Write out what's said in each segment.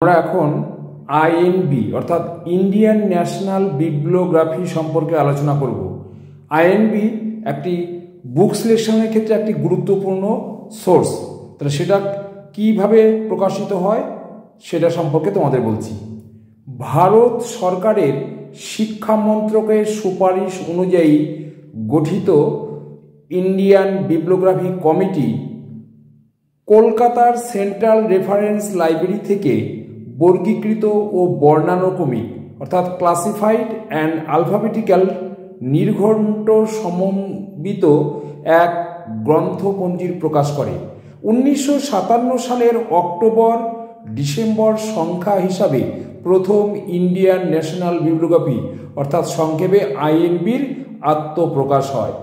আমরা এখন আইএনবি অর্থাৎ ইন্ডিয়ান ন্যাশনাল বিবলিওগ্রাফি সম্পর্কে আলোচনা করব। আইএনবি একটি বুক সিলেকশনের ক্ষেত্রে একটি গুরুত্বপূর্ণ সোর্স। তাহলে সেটা কিভাবে প্রকাশিত হয় সেটা সম্পর্কে তোমাদের বলছি। ভারত সরকারের শিক্ষা মন্ত্রকের সুপারিশ অনুযায়ী গঠিত ইন্ডিয়ান বিবলিওগ্রাফি কমিটি কলকাতার সেন্ট্রাল রেফারেন্স লাইব্রেরি থেকে বর্গীকৃত ও বর্ণানুক্রমিক অর্থাৎ ক্লাসিফাইড অ্যান্ড আলফাবেটিক্যাল নির্ঘণ্ট সমন্বিত এক গ্রন্থপঞ্জির প্রকাশ করে। 1957 সালের অক্টোবর ডিসেম্বর সংখ্যা হিসাবে প্রথম ইন্ডিয়ান ন্যাশনাল বিবলিওগ্রাফি অর্থাৎ সংক্ষেপে আইএনবির আত্মপ্রকাশ হয়।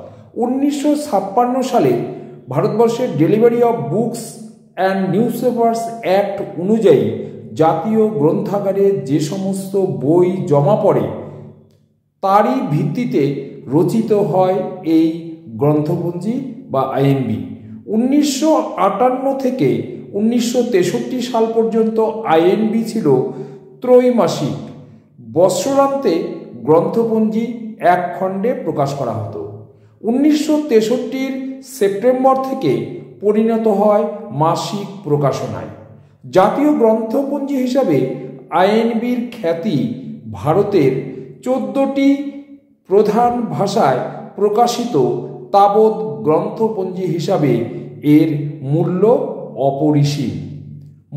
1956 সালে ভারতবর্ষের delivery of books and news papers act অনুযায়ী জাতীয় গ্রন্থাগারে যে সমস্ত বই জমা পড়ে তারই ভিত্তিতে রচিত হয় এই গ্রন্থপঞ্জি বা আইএনবি। 1958 থেকে 1963 সাল পর্যন্ত আইএনবি ছিল ত্রৈমাসিক। বৎসরান্তে গ্রন্থপঞ্জি এক খণ্ডে প্রকাশ করা হতো। 1963 সেপ্টেম্বর থেকে পরিণত হয় মাসিক প্রকাশনায়। জাতীয় গ্রন্থপঞ্জি হিসাবে আইএনবির খ্যাতি ভারতের 14টি প্রধান ভাষায় প্রকাশিত তাবৎ গ্রন্থপঞ্জি হিসাবে এর মূল্য অপরিসীম।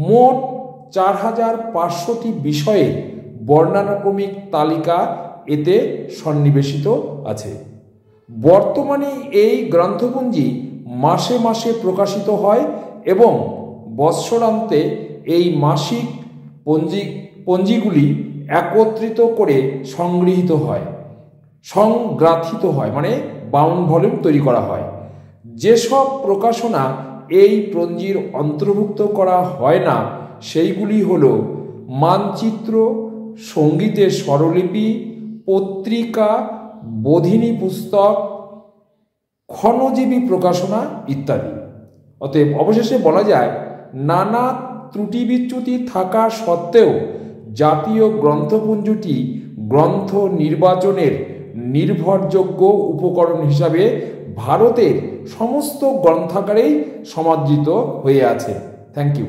মোট 4500টি বিষয়ের বর্ণানুক্রমিক তালিকা এতে সন্নিবেশিত আছে। বর্তমানে এই গ্রন্থপঞ্জি মাসে মাসে প্রকাশিত হয় এবং বৎসরান্তে এই মাসিক পঞ্জিগুলি একত্রিত করে সংগ্রাথিত হয় মানে বাউন্ড ভলিউম তৈরি করা হয়। যেসব প্রকাশনা এই পঞ্জির অন্তর্ভুক্ত করা হয় না সেইগুলি হল মানচিত্র, সঙ্গীতের স্বরলিপি, পত্রিকা, বোধিনী পুস্তক, ক্ষণজীবী প্রকাশনা ইত্যাদি। অতএব অবশেষে বলা যায়, নানা ত্রুটি বিচ্যুতি থাকা সত্ত্বেও জাতীয় গ্রন্থপঞ্জিটি গ্রন্থ নির্বাচনের নির্ভরযোগ্য উপকরণ হিসাবে ভারতের সমস্ত গ্রন্থাগারেই সমাদৃত হয়ে আছে। Thank you.